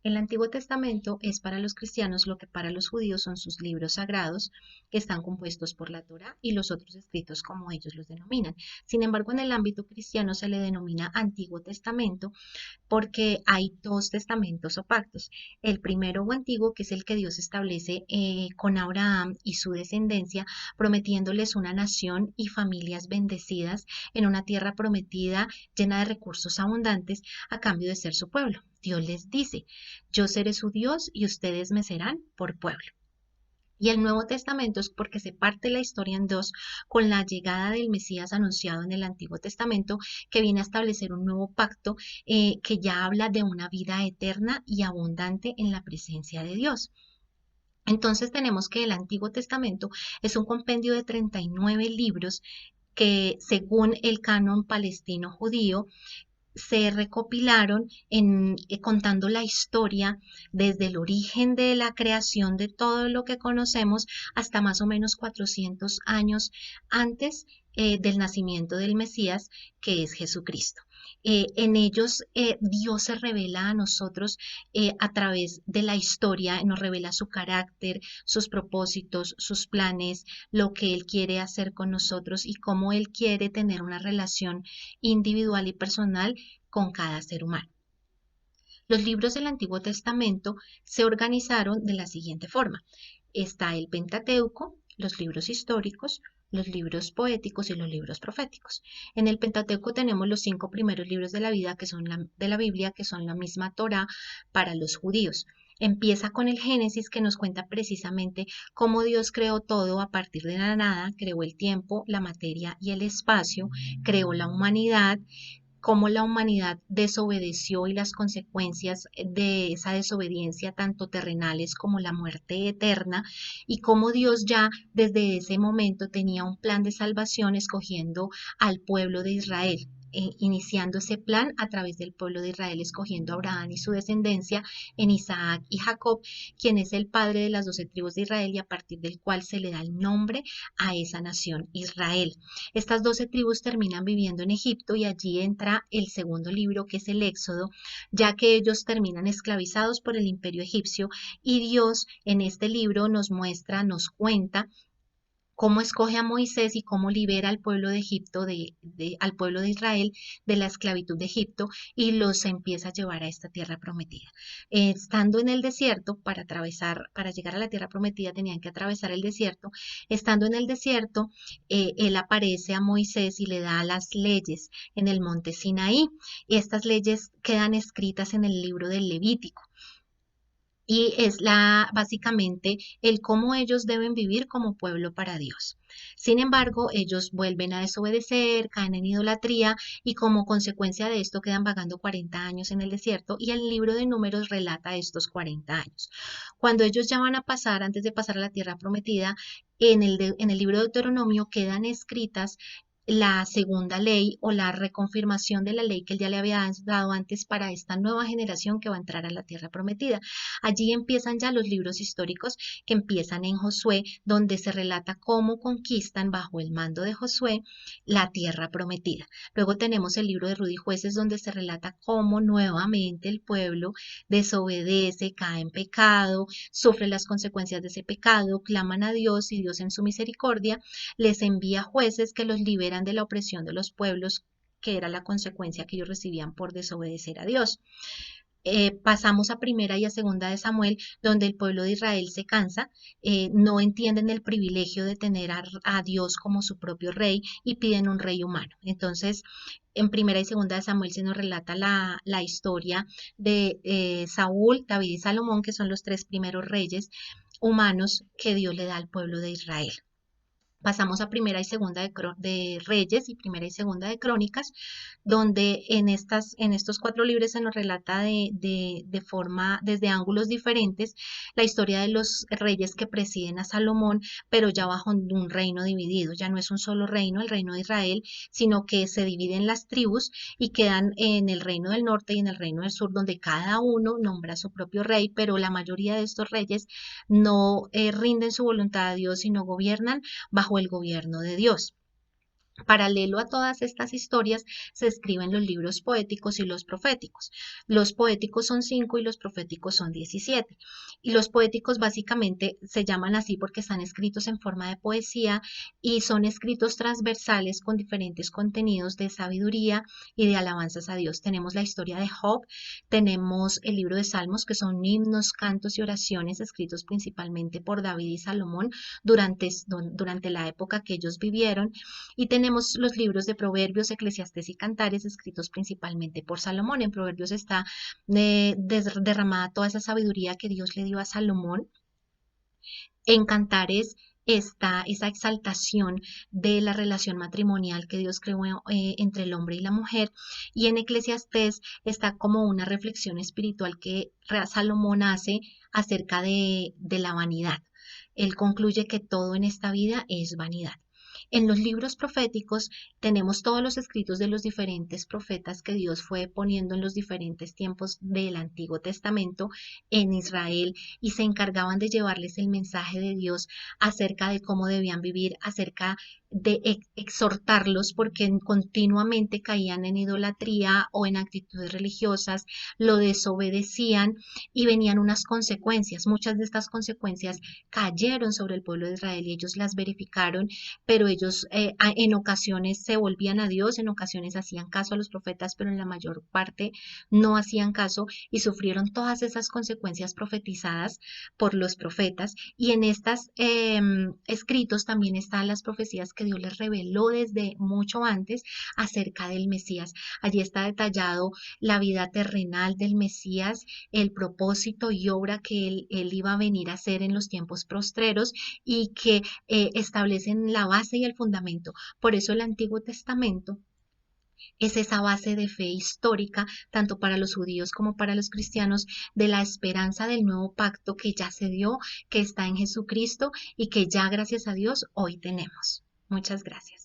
El Antiguo Testamento es para los cristianos lo que para los judíos son sus libros sagrados, que están compuestos por la Torá y los otros escritos como ellos los denominan. Sin embargo, en el ámbito cristiano se le denomina Antiguo Testamento porque hay dos testamentos o pactos. El primero o antiguo, que es el que Dios establece con Abraham y su descendencia, prometiéndoles una nación y familias bendecidas en una tierra prometida llena de recursos abundantes a cambio de ser su pueblo. Dios les dice, yo seré su Dios y ustedes me serán por pueblo. Y el Nuevo Testamento es porque se parte la historia en dos con la llegada del Mesías anunciado en el Antiguo Testamento, que viene a establecer un nuevo pacto que ya habla de una vida eterna y abundante en la presencia de Dios. Entonces tenemos que el Antiguo Testamento es un compendio de 39 libros que según el canon palestino judío se recopilaron contando la historia desde el origen de la creación de todo lo que conocemos hasta más o menos 400 años antes del nacimiento del Mesías, que es Jesucristo. En ellos Dios se revela a nosotros a través de la historia, nos revela su carácter, sus propósitos, sus planes, lo que Él quiere hacer con nosotros y cómo Él quiere tener una relación individual y personal con cada ser humano. Los libros del Antiguo Testamento se organizaron de la siguiente forma. Está el Pentateuco, los libros históricos, los libros poéticos y los libros proféticos. En el Pentateuco tenemos los 5 primeros libros de la vida que son de la Biblia, que son la misma Torá para los judíos. Empieza con el Génesis que nos cuenta precisamente cómo Dios creó todo a partir de la nada, creó el tiempo, la materia y el espacio, creó la humanidad, cómo la humanidad desobedeció y las consecuencias de esa desobediencia, tanto terrenales como la muerte eterna, y cómo Dios ya desde ese momento tenía un plan de salvación escogiendo al pueblo de Israel. Iniciando ese plan a través del pueblo de Israel, escogiendo a Abraham y su descendencia en Isaac y Jacob, quien es el padre de las 12 tribus de Israel y a partir del cual se le da el nombre a esa nación, Israel. Estas 12 tribus terminan viviendo en Egipto y allí entra el segundo libro, que es el Éxodo, ya que ellos terminan esclavizados por el imperio egipcio y Dios en este libro nos muestra, nos cuenta cómo escoge a Moisés y cómo libera al pueblo de Egipto, al pueblo de Israel de la esclavitud de Egipto y los empieza a llevar a esta tierra prometida. Estando en el desierto, para llegar a la tierra prometida tenían que atravesar el desierto. Estando en el desierto, él aparece a Moisés y le da las leyes en el monte Sinaí. Y estas leyes quedan escritas en el libro del Levítico y es básicamente el cómo ellos deben vivir como pueblo para Dios. Sin embargo, ellos vuelven a desobedecer, caen en idolatría y como consecuencia de esto quedan vagando 40 años en el desierto y el libro de Números relata estos 40 años. Cuando ellos ya van a pasar, antes de pasar a la tierra prometida, en el libro de Deuteronomio quedan escritas la segunda ley o la reconfirmación de la ley que él ya le había dado antes para esta nueva generación que va a entrar a la tierra prometida. Allí empiezan ya los libros históricos que empiezan en Josué, donde se relata cómo conquistan bajo el mando de Josué la tierra prometida. Luego tenemos el libro de Ruth y Jueces, donde se relata cómo nuevamente el pueblo desobedece, cae en pecado, sufre las consecuencias de ese pecado, claman a Dios y Dios en su misericordia les envía jueces que los liberan de la opresión de los pueblos, que era la consecuencia que ellos recibían por desobedecer a Dios. Pasamos a primera y a segunda de Samuel, donde el pueblo de Israel se cansa, no entienden el privilegio de tener a Dios como su propio rey y piden un rey humano. Entonces, en primera y segunda de Samuel se nos relata la historia de Saúl, David y Salomón, que son los 3 primeros reyes humanos que Dios le da al pueblo de Israel. Pasamos a primera y segunda de Reyes y primera y segunda de Crónicas, donde en estos 4 libros se nos relata de forma, desde ángulos diferentes, la historia de los reyes que presiden a Salomón, pero ya bajo un reino dividido. Ya no es un solo reino, el reino de Israel, sino que se dividen las tribus y quedan en el reino del norte y en el reino del sur, donde cada uno nombra a su propio rey, pero la mayoría de estos reyes no rinden su voluntad a Dios, sino gobiernan bajo el gobierno de Dios. Paralelo a todas estas historias se escriben los libros poéticos y los proféticos. Los poéticos son 5 y los proféticos son 17. Y los poéticos básicamente se llaman así porque están escritos en forma de poesía y son escritos transversales con diferentes contenidos de sabiduría y de alabanzas a Dios. Tenemos la historia de Job, tenemos el libro de Salmos, que son himnos, cantos y oraciones escritos principalmente por David y Salomón durante la época que ellos vivieron. Y tenemos los libros de Proverbios, Eclesiastés y Cantares, escritos principalmente por Salomón. En Proverbios está derramada toda esa sabiduría que Dios le dio a Salomón. En Cantares está esa exaltación de la relación matrimonial que Dios creó entre el hombre y la mujer. Y en Eclesiastés está como una reflexión espiritual que Salomón hace acerca de la vanidad. Él concluye que todo en esta vida es vanidad. En los libros proféticos tenemos todos los escritos de los diferentes profetas que Dios fue poniendo en los diferentes tiempos del Antiguo Testamento en Israel y se encargaban de llevarles el mensaje de Dios acerca de cómo debían vivir, acerca de exhortarlos porque continuamente caían en idolatría o en actitudes religiosas, lo desobedecían y venían unas consecuencias. Muchas de estas consecuencias cayeron sobre el pueblo de Israel y ellos las verificaron, pero ellos en ocasiones se volvían a Dios, en ocasiones hacían caso a los profetas, pero en la mayor parte no hacían caso y sufrieron todas esas consecuencias profetizadas por los profetas. Y en estos escritos también están las profecías que Dios les reveló desde mucho antes acerca del Mesías. Allí está detallado la vida terrenal del Mesías, el propósito y obra que él iba a venir a hacer en los tiempos postreros y que establecen la base y el fundamento. Por eso el Antiguo Testamento es esa base de fe histórica, tanto para los judíos como para los cristianos, de la esperanza del nuevo pacto que ya se dio, que está en Jesucristo y que ya gracias a Dios hoy tenemos. Muchas gracias.